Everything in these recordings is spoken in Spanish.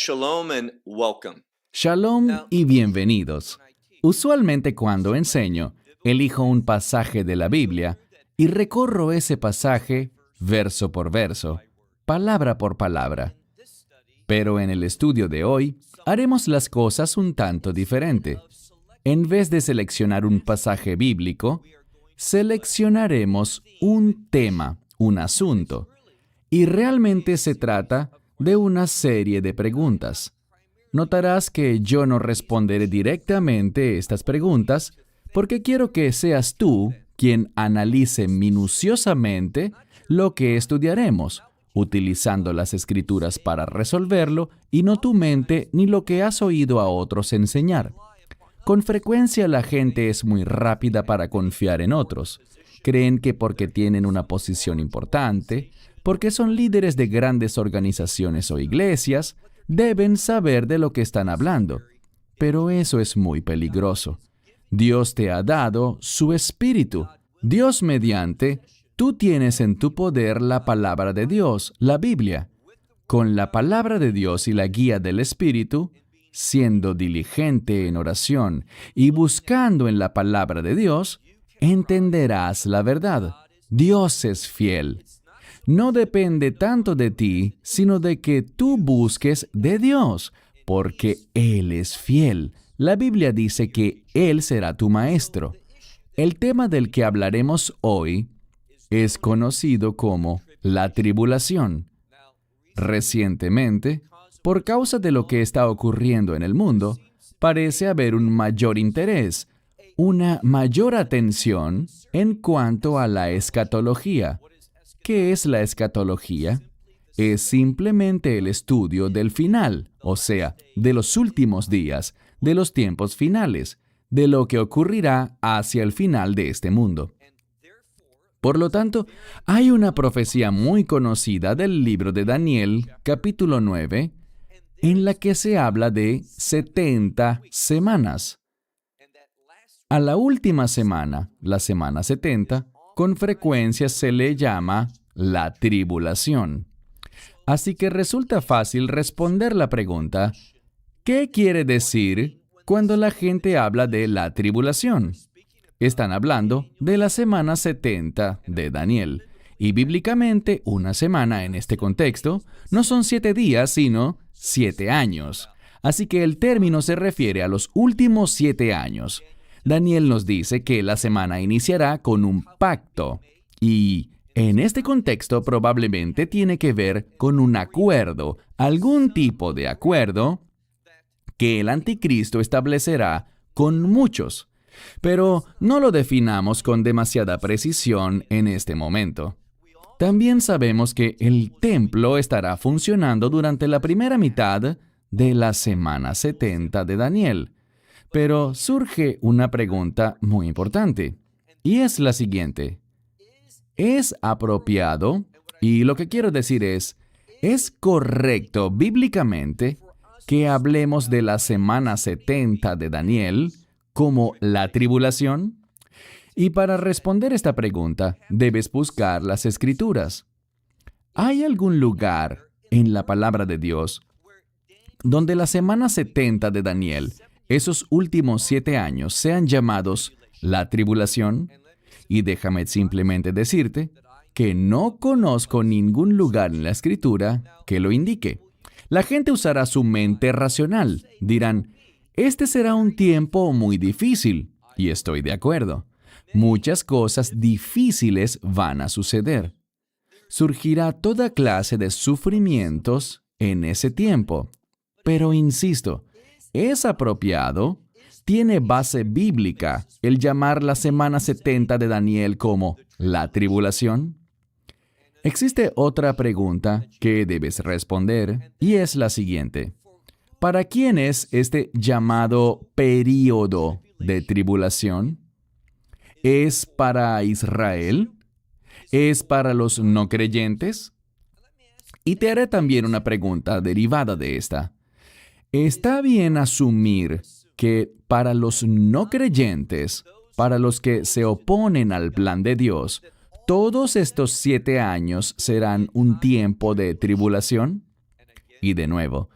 Shalom and welcome. Shalom y bienvenidos. Usualmente cuando enseño, elijo un pasaje de la Biblia y recorro ese pasaje verso por verso, palabra por palabra. Pero en el estudio de hoy, haremos las cosas un tanto diferente. En vez de seleccionar un pasaje bíblico, seleccionaremos un tema, un asunto. Y realmente se trata de una serie de preguntas. Notarás que yo no responderé directamente estas preguntas porque quiero que seas tú quien analice minuciosamente lo que estudiaremos, utilizando las Escrituras para resolverlo y no tu mente ni lo que has oído a otros enseñar. Con frecuencia la gente es muy rápida para confiar en otros. Creen que porque tienen una posición importante, porque son líderes de grandes organizaciones o iglesias, deben saber de lo que están hablando. Pero eso es muy peligroso. Dios te ha dado su Espíritu. Dios mediante, tú tienes en tu poder la palabra de Dios, la Biblia. Con la palabra de Dios y la guía del Espíritu, siendo diligente en oración y buscando en la palabra de Dios, entenderás la verdad. Dios es fiel. No depende tanto de ti, sino de que tú busques de Dios, porque Él es fiel. La Biblia dice que Él será tu maestro. El tema del que hablaremos hoy es conocido como la tribulación. Recientemente, por causa de lo que está ocurriendo en el mundo, parece haber un mayor interés, una mayor atención en cuanto a la escatología. ¿Qué es la escatología? Es simplemente el estudio del final, o sea, de los últimos días, de los tiempos finales, de lo que ocurrirá hacia el final de este mundo. Por lo tanto, hay una profecía muy conocida del libro de Daniel, capítulo 9, en la que se habla de 70 semanas. A la última semana, la semana 70, con frecuencia se le llama la tribulación. Así que resulta fácil responder la pregunta, ¿qué quiere decir cuando la gente habla de la tribulación? Están hablando de la semana 70 de Daniel. Y bíblicamente, una semana en este contexto no son 7 días, sino 7 años. Así que el término se refiere a los últimos 7 años. Daniel nos dice que la semana iniciará con un pacto. Y en este contexto probablemente tiene que ver con un acuerdo, algún tipo de acuerdo que el anticristo establecerá con muchos. Pero no lo definamos con demasiada precisión en este momento. También sabemos que el templo estará funcionando durante la primera mitad de la semana 70 de Daniel. Pero surge una pregunta muy importante, y es la siguiente. ¿Es apropiado? Y lo que quiero decir ¿es correcto bíblicamente que hablemos de la semana 70 de Daniel como la tribulación? Y para responder esta pregunta, debes buscar las Escrituras. ¿Hay algún lugar en la palabra de Dios donde la semana 70 de Daniel, esos últimos 7 años, sean llamados la tribulación? Y déjame simplemente decirte que no conozco ningún lugar en la Escritura que lo indique. La gente usará su mente racional. Dirán, este será un tiempo muy difícil. Y estoy de acuerdo. Muchas cosas difíciles van a suceder. Surgirá toda clase de sufrimientos en ese tiempo. Pero insisto, ¿es apropiado? ¿Tiene base bíblica el llamar la semana 70 de Daniel como la tribulación? Existe otra pregunta que debes responder y es la siguiente. ¿Para quién es este llamado período de tribulación? ¿Es para Israel? ¿Es para los no creyentes? Y te haré también una pregunta derivada de esta. ¿Está bien asumir que para los no creyentes, para los que se oponen al plan de Dios, todos estos 7 años serán un tiempo de tribulación? Y de nuevo,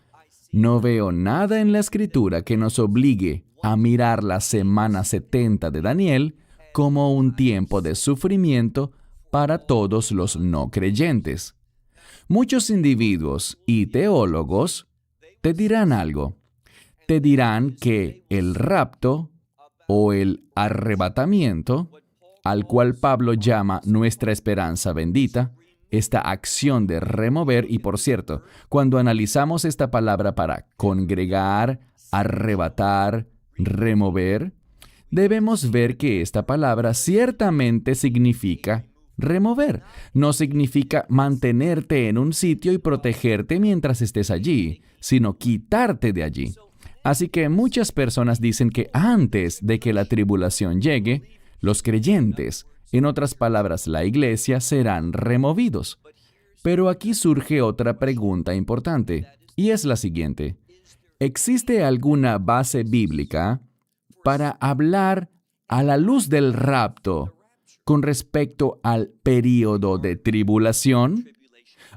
No veo nada en la Escritura que nos obligue a mirar la semana 70 de Daniel como un tiempo de sufrimiento para todos los no creyentes. Muchos individuos y teólogos te dirán algo. Te dirán que el rapto o el arrebatamiento, al cual Pablo llama nuestra esperanza bendita, esta acción de remover, y por cierto, cuando analizamos esta palabra para congregar, arrebatar, remover, debemos ver que esta palabra ciertamente significa remover. No significa mantenerte en un sitio y protegerte mientras estés allí, sino quitarte de allí. Así que muchas personas dicen que antes de que la tribulación llegue, los creyentes, en otras palabras, la iglesia, serán removidos. Pero aquí surge otra pregunta importante, y es la siguiente. ¿Existe alguna base bíblica para hablar a la luz del rapto con respecto al período de tribulación?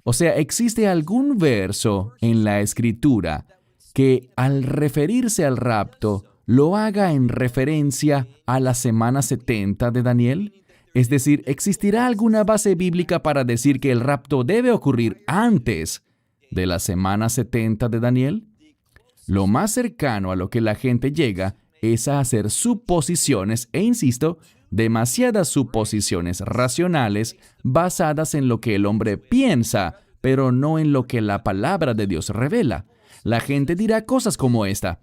O sea, ¿existe algún verso en la Escritura que al referirse al rapto lo haga en referencia a la semana 70 de Daniel? Es decir, ¿existirá alguna base bíblica para decir que el rapto debe ocurrir antes de la semana 70 de Daniel? Lo más cercano a lo que la gente llega es a hacer suposiciones, e insisto, demasiadas suposiciones racionales basadas en lo que el hombre piensa, pero no en lo que la palabra de Dios revela. La gente dirá cosas como esta.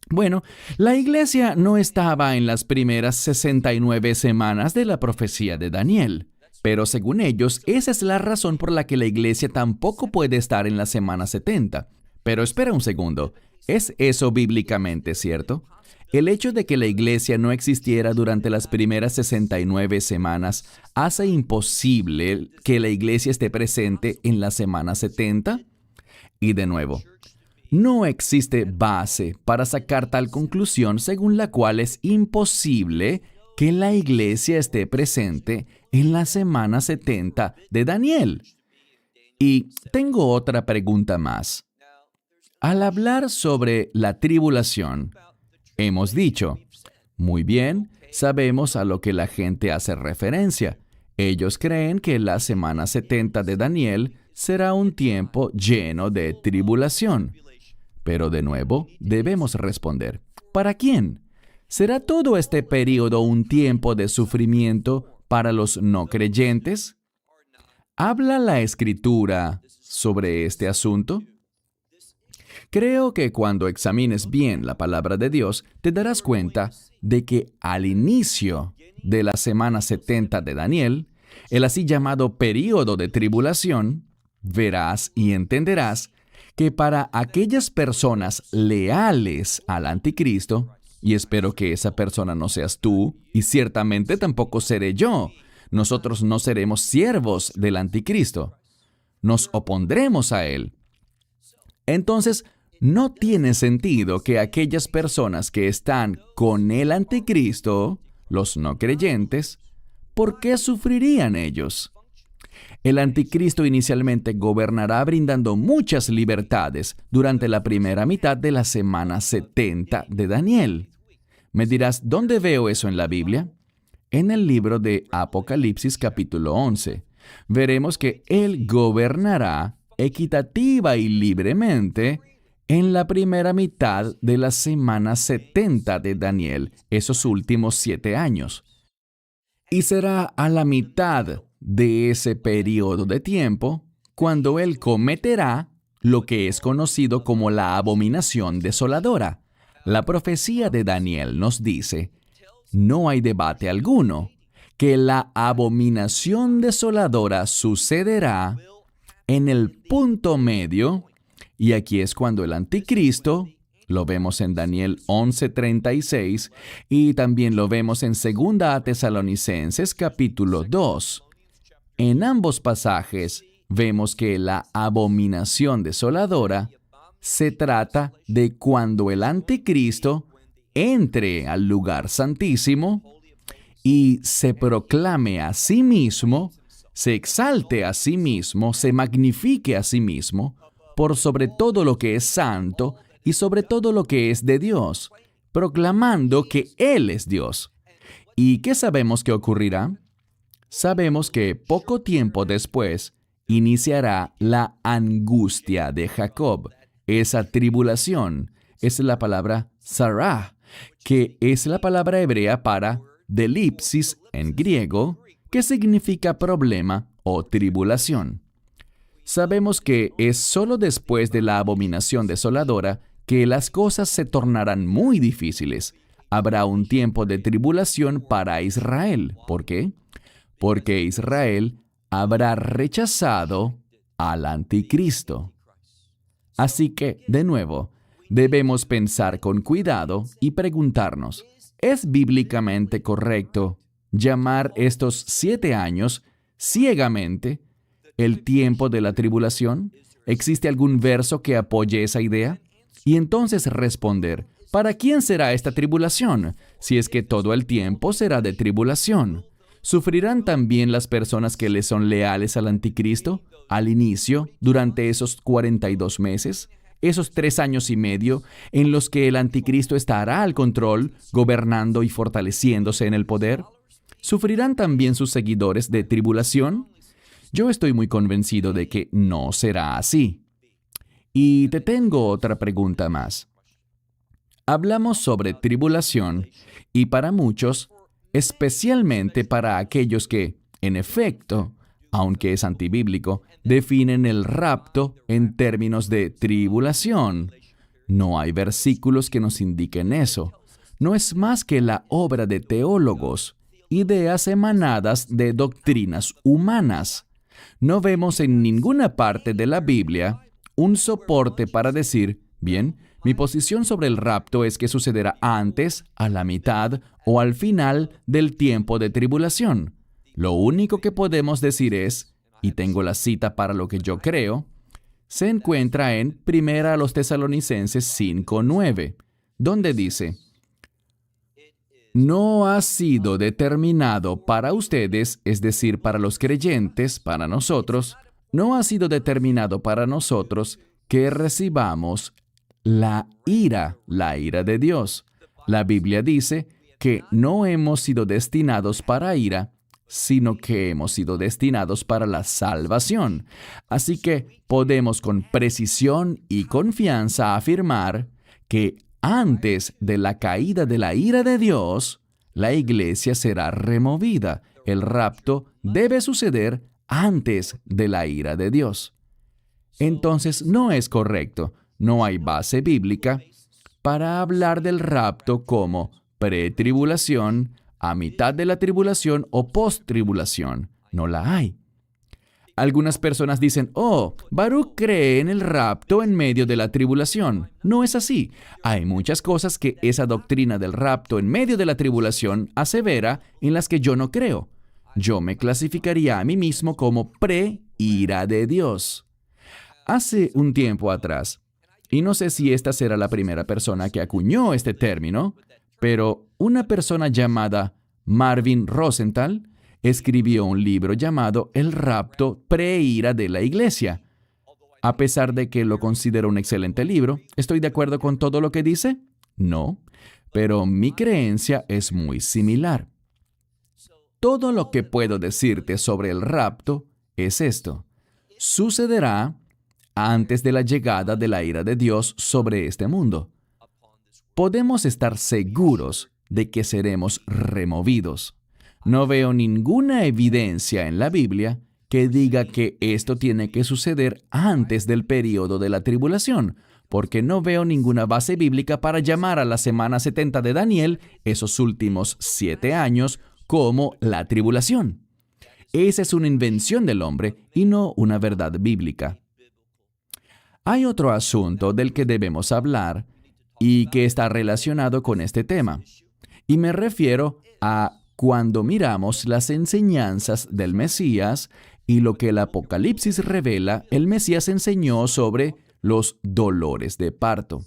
Bueno, la iglesia no estaba en las primeras 69 semanas de la profecía de Daniel, pero según ellos, esa es la razón por la que la iglesia tampoco puede estar en la semana 70. Pero espera un segundo, ¿es eso bíblicamente cierto? El hecho de que la iglesia no existiera durante las primeras 69 semanas hace imposible que la iglesia esté presente en la semana 70. Y de nuevo, no existe base para sacar tal conclusión según la cual es imposible que la iglesia esté presente en la semana 70 de Daniel. Y tengo otra pregunta más. Al hablar sobre la tribulación, hemos dicho, muy bien, sabemos a lo que la gente hace referencia. Ellos creen que la semana 70 de Daniel será un tiempo lleno de tribulación. Pero de nuevo, debemos responder, ¿para quién? ¿Será todo este periodo un tiempo de sufrimiento para los no creyentes? ¿Habla la Escritura sobre este asunto? Creo que cuando examines bien la palabra de Dios, te darás cuenta de que al inicio de la semana 70 de Daniel, el así llamado período de tribulación, verás y entenderás que para aquellas personas leales al anticristo, y espero que esa persona no seas tú, y ciertamente tampoco seré yo, nosotros no seremos siervos del anticristo, nos opondremos a él. Entonces, no tiene sentido que aquellas personas que están con el anticristo, los no creyentes, ¿por qué sufrirían ellos? El anticristo inicialmente gobernará brindando muchas libertades durante la primera mitad de la semana 70 de Daniel. Me dirás, ¿dónde veo eso en la Biblia? En el libro de Apocalipsis capítulo 11. Veremos que él gobernará equitativa y libremente en la primera mitad de la semana 70 de Daniel, esos últimos 7 años. Y será a la mitad de ese periodo de tiempo cuando él cometerá lo que es conocido como la abominación desoladora. La profecía de Daniel nos dice, no hay debate alguno, que la abominación desoladora sucederá en el punto medio, y aquí es cuando el anticristo, lo vemos en Daniel 11:36, y también lo vemos en 2 Tesalonicenses capítulo 2. En ambos pasajes vemos que la abominación desoladora se trata de cuando el anticristo entre al lugar santísimo y se proclame a sí mismo, se exalte a sí mismo, se magnifique a sí mismo por sobre todo lo que es santo y sobre todo lo que es de Dios, proclamando que Él es Dios. ¿Y qué sabemos que ocurrirá? Sabemos que poco tiempo después iniciará la angustia de Jacob. Esa tribulación es la palabra sarah, que es la palabra hebrea para delipsis en griego, que significa problema o tribulación. Sabemos que es solo después de la abominación desoladora que las cosas se tornarán muy difíciles. Habrá un tiempo de tribulación para Israel. ¿Por qué? Porque Israel habrá rechazado al anticristo. Así que, de nuevo, debemos pensar con cuidado y preguntarnos, ¿es bíblicamente correcto llamar estos 7 años ciegamente el tiempo de la tribulación? ¿Existe algún verso que apoye esa idea? Y entonces responder, ¿para quién será esta tribulación? Si es que todo el tiempo será de tribulación. ¿Sufrirán también las personas que le son leales al anticristo al inicio, durante esos 42 meses? Esos 3 años y medio en los que el anticristo estará al control, gobernando y fortaleciéndose en el poder. ¿Sufrirán también sus seguidores de tribulación? Yo estoy muy convencido de que no será así. Y te tengo otra pregunta más. Hablamos sobre tribulación y para muchos, especialmente para aquellos que, en efecto, aunque es antibíblico, definen el rapto en términos de tribulación. No hay versículos que nos indiquen eso. No es más que la obra de teólogos, ideas emanadas de doctrinas humanas. No vemos en ninguna parte de la Biblia un soporte para decir, bien, mi posición sobre el rapto es que sucederá antes, a la mitad o al final del tiempo de tribulación. Lo único que podemos decir es, y tengo la cita para lo que yo creo, se encuentra en 1 Tesalonicenses 5:9, donde dice, no ha sido determinado para ustedes, es decir, para los creyentes, para nosotros, no ha sido determinado para nosotros que recibamos la ira de Dios. La Biblia dice que no hemos sido destinados para ira, sino que hemos sido destinados para la salvación. Así que podemos con precisión y confianza afirmar que antes de la caída de la ira de Dios, la iglesia será removida. El rapto debe suceder antes de la ira de Dios. Entonces no es correcto, no hay base bíblica para hablar del rapto como pretribulación, a mitad de la tribulación o post-tribulación. No la hay. Algunas personas dicen, Baruch cree en el rapto en medio de la tribulación. No es así. Hay muchas cosas que esa doctrina del rapto en medio de la tribulación asevera en las que yo no creo. Yo me clasificaría a mí mismo como pre-ira de Dios. Hace un tiempo atrás, y no sé si esta será la primera persona que acuñó este término, pero una persona llamada Marvin Rosenthal escribió un libro llamado El rapto pre-ira de la iglesia. A pesar de que lo considero un excelente libro, ¿estoy de acuerdo con todo lo que dice? No, pero mi creencia es muy similar. Todo lo que puedo decirte sobre el rapto es esto. Sucederá antes de la llegada de la ira de Dios sobre este mundo. Podemos estar seguros de que seremos removidos. No veo ninguna evidencia en la Biblia que diga que esto tiene que suceder antes del período de la tribulación, porque no veo ninguna base bíblica para llamar a la semana 70 de Daniel, esos últimos 7 años, como la tribulación. Esa es una invención del hombre y no una verdad bíblica. Hay otro asunto del que debemos hablar y que está relacionado con este tema. Y me refiero a cuando miramos las enseñanzas del Mesías y lo que el Apocalipsis revela, el Mesías enseñó sobre los dolores de parto.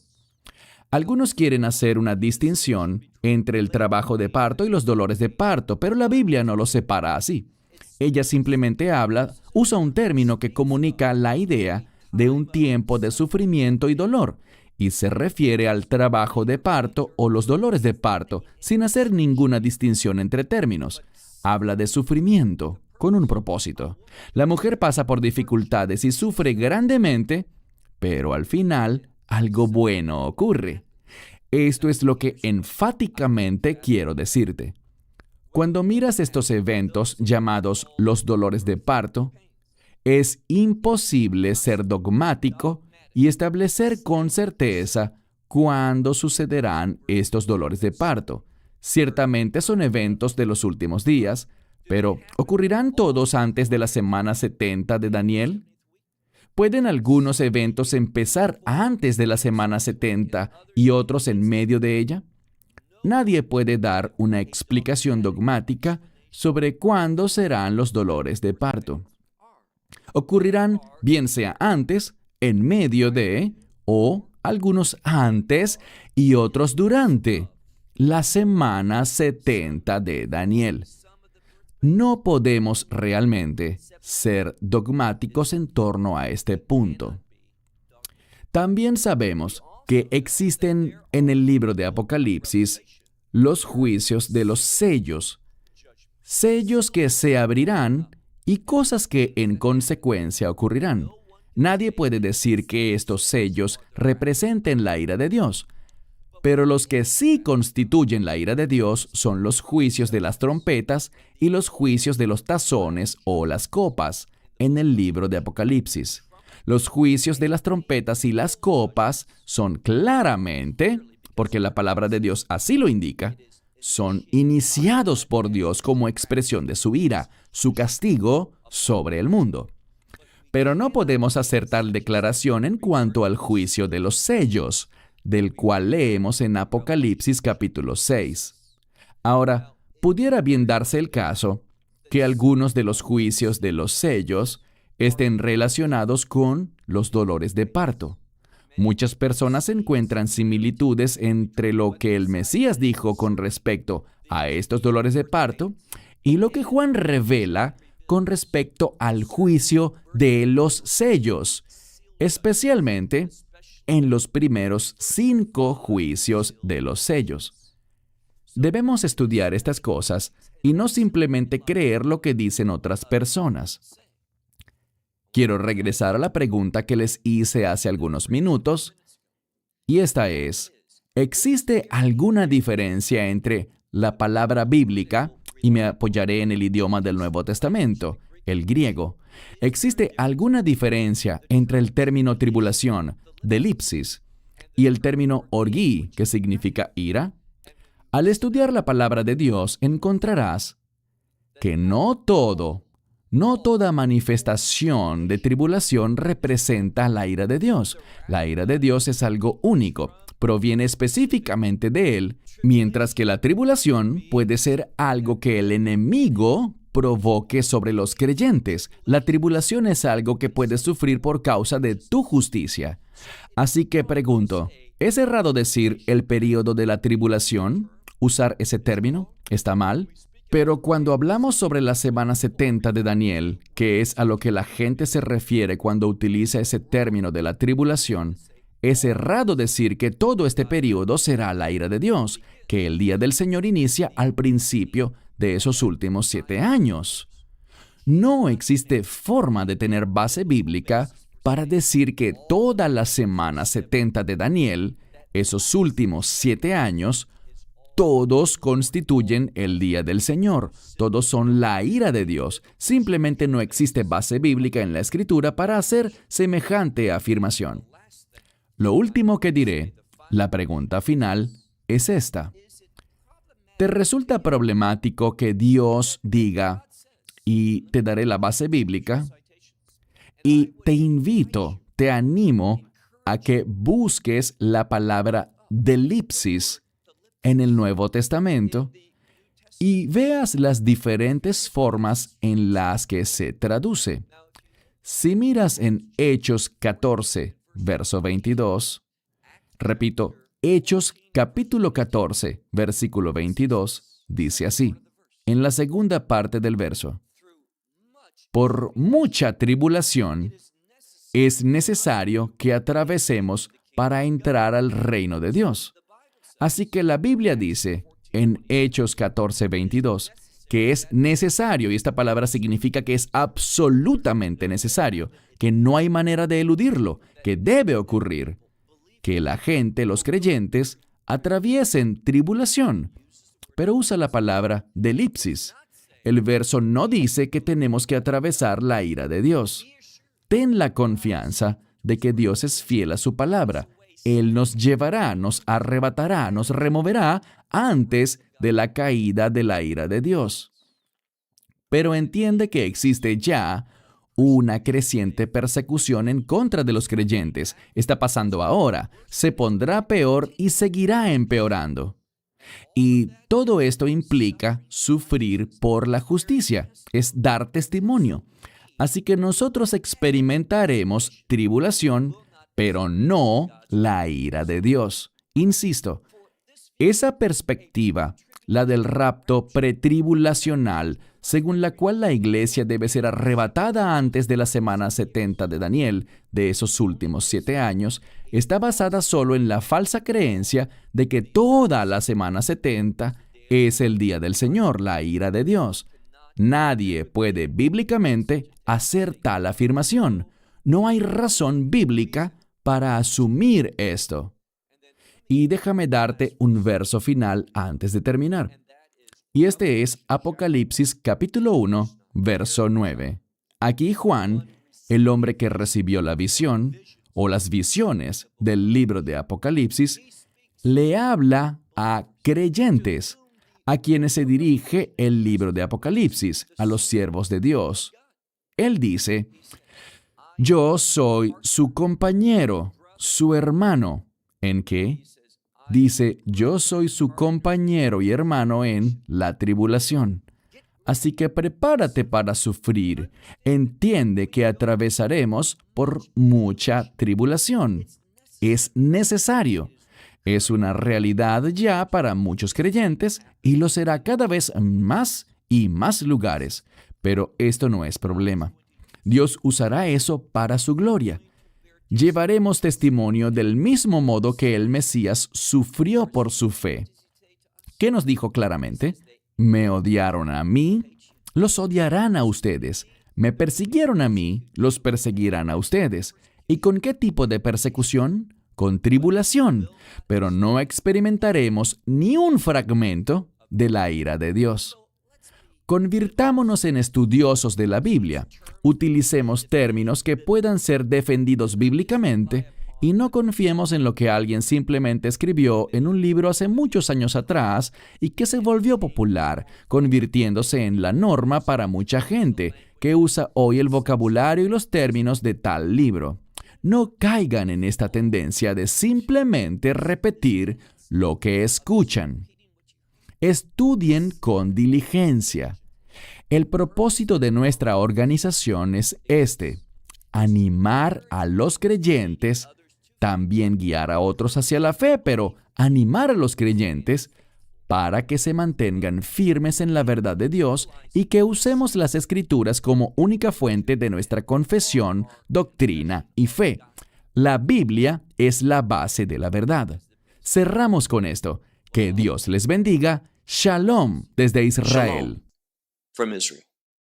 Algunos quieren hacer una distinción entre el trabajo de parto y los dolores de parto, pero la Biblia no los separa así. Ella simplemente usa un término que comunica la idea de un tiempo de sufrimiento y dolor, y se refiere al trabajo de parto o los dolores de parto, sin hacer ninguna distinción entre términos. Habla de sufrimiento con un propósito. La mujer pasa por dificultades y sufre grandemente, pero al final algo bueno ocurre. Esto es lo que enfáticamente quiero decirte. Cuando miras estos eventos llamados los dolores de parto, es imposible ser dogmático y establecer con certeza cuándo sucederán estos dolores de parto. Ciertamente son eventos de los últimos días, pero ¿ocurrirán todos antes de la semana 70 de Daniel? ¿Pueden algunos eventos empezar antes de la semana 70 y otros en medio de ella? Nadie puede dar una explicación dogmática sobre cuándo serán los dolores de parto. Ocurrirán bien sea antes, en medio de, o algunos antes y otros durante la semana 70 de Daniel. No podemos realmente ser dogmáticos en torno a este punto. También sabemos que existen en el libro de Apocalipsis los juicios de los sellos, sellos que se abrirán y cosas que en consecuencia ocurrirán. Nadie puede decir que estos sellos representen la ira de Dios, pero los que sí constituyen la ira de Dios son los juicios de las trompetas y los juicios de los tazones o las copas en el libro de Apocalipsis. Los juicios de las trompetas y las copas son claramente, porque la palabra de Dios así lo indica, son iniciados por Dios como expresión de su ira, su castigo sobre el mundo. Pero no podemos hacer tal declaración en cuanto al juicio de los sellos, del cual leemos en Apocalipsis capítulo 6. Ahora, pudiera bien darse el caso que algunos de los juicios de los sellos estén relacionados con los dolores de parto. Muchas personas encuentran similitudes entre lo que el Mesías dijo con respecto a estos dolores de parto y lo que Juan revela con respecto al juicio de los sellos, especialmente en los primeros 5 juicios de los sellos. Debemos estudiar estas cosas y no simplemente creer lo que dicen otras personas. Quiero regresar a la pregunta que les hice hace algunos minutos, y esta es, ¿existe alguna diferencia entre la palabra bíblica, y me apoyaré en el idioma del Nuevo Testamento, el griego? ¿Existe alguna diferencia entre el término tribulación, delipsis, y el término orgí, que significa ira? Al estudiar la palabra de Dios, encontrarás que no toda manifestación de tribulación representa la ira de Dios. La ira de Dios es algo único, proviene específicamente de Él, mientras que la tribulación puede ser algo que el enemigo provoque sobre los creyentes. La tribulación es algo que puedes sufrir por causa de tu justicia. Así que pregunto, ¿es errado decir el período de la tribulación? ¿Usar ese término? ¿Está mal? Pero cuando hablamos sobre la semana 70 de Daniel, que es a lo que la gente se refiere cuando utiliza ese término de la tribulación, es errado decir que todo este período será la ira de Dios, que el día del Señor inicia al principio de esos últimos 7 años. No existe forma de tener base bíblica para decir que toda la semana 70 de Daniel, esos últimos 7 años, todos constituyen el día del Señor. Todos son la ira de Dios. Simplemente no existe base bíblica en la Escritura para hacer semejante afirmación. Lo último que diré, la pregunta final, es esta. ¿Te resulta problemático que Dios diga, y te daré la base bíblica? Y te invito, te animo a que busques la palabra delipsis en el Nuevo Testamento y veas las diferentes formas en las que se traduce. Si miras en Hechos 14, verso 22, repito, Hechos capítulo 14, versículo 22, dice así, en la segunda parte del verso, por mucha tribulación es necesario que atravesemos para entrar al reino de Dios. Así que la Biblia dice en Hechos 14:22 que es necesario, y esta palabra significa que es absolutamente necesario, que no hay manera de eludirlo, que debe ocurrir, que la gente, los creyentes, atraviesen tribulación. Pero usa la palabra delipsis. El verso no dice que tenemos que atravesar la ira de Dios. Ten la confianza de que Dios es fiel a su palabra. Él nos llevará, nos arrebatará, nos removerá antes de la caída de la ira de Dios. Pero entiende que existe ya una creciente persecución en contra de los creyentes. Está pasando ahora, se pondrá peor y seguirá empeorando. Y todo esto implica sufrir por la justicia, es dar testimonio. Así que nosotros experimentaremos tribulación, pero no la ira de Dios. Insisto, esa perspectiva, la del rapto pretribulacional, según la cual la iglesia debe ser arrebatada antes de la semana 70 de Daniel, de esos últimos 7 años, está basada solo en la falsa creencia de que toda la semana 70 es el día del Señor, la ira de Dios. Nadie puede bíblicamente hacer tal afirmación. No hay razón bíblica para asumir esto. Y déjame darte un verso final antes de terminar. Y este es Apocalipsis capítulo 1, verso 9. Aquí Juan, el hombre que recibió la visión, o las visiones del libro de Apocalipsis, le habla a creyentes, a quienes se dirige el libro de Apocalipsis, a los siervos de Dios. Él dice, yo soy su compañero, su hermano. ¿En qué? Dice, yo soy su compañero y hermano en la tribulación. Así que prepárate para sufrir. Entiende que atravesaremos por mucha tribulación. Es necesario. Es una realidad ya para muchos creyentes y lo será cada vez más y más lugares. Pero esto no es problema. Dios usará eso para su gloria. Llevaremos testimonio del mismo modo que el Mesías sufrió por su fe. ¿Qué nos dijo claramente? Me odiaron a mí, los odiarán a ustedes. Me persiguieron a mí, los perseguirán a ustedes. ¿Y con qué tipo de persecución? Con tribulación. Pero no experimentaremos ni un fragmento de la ira de Dios. Convirtámonos en estudiosos de la Biblia. Utilicemos términos que puedan ser defendidos bíblicamente y no confiemos en lo que alguien simplemente escribió en un libro hace muchos años atrás y que se volvió popular, convirtiéndose en la norma para mucha gente que usa hoy el vocabulario y los términos de tal libro. No caigan en esta tendencia de simplemente repetir lo que escuchan. Estudien con diligencia. El propósito de nuestra organización es animar a los creyentes, también guiar a otros hacia la fe, pero animar a los creyentes para que se mantengan firmes en la verdad de Dios y que usemos las Escrituras como única fuente de nuestra confesión, doctrina y fe. La Biblia es la base de la verdad. Cerramos con esto. Que Dios les bendiga. Shalom desde Israel. Shalom from Israel.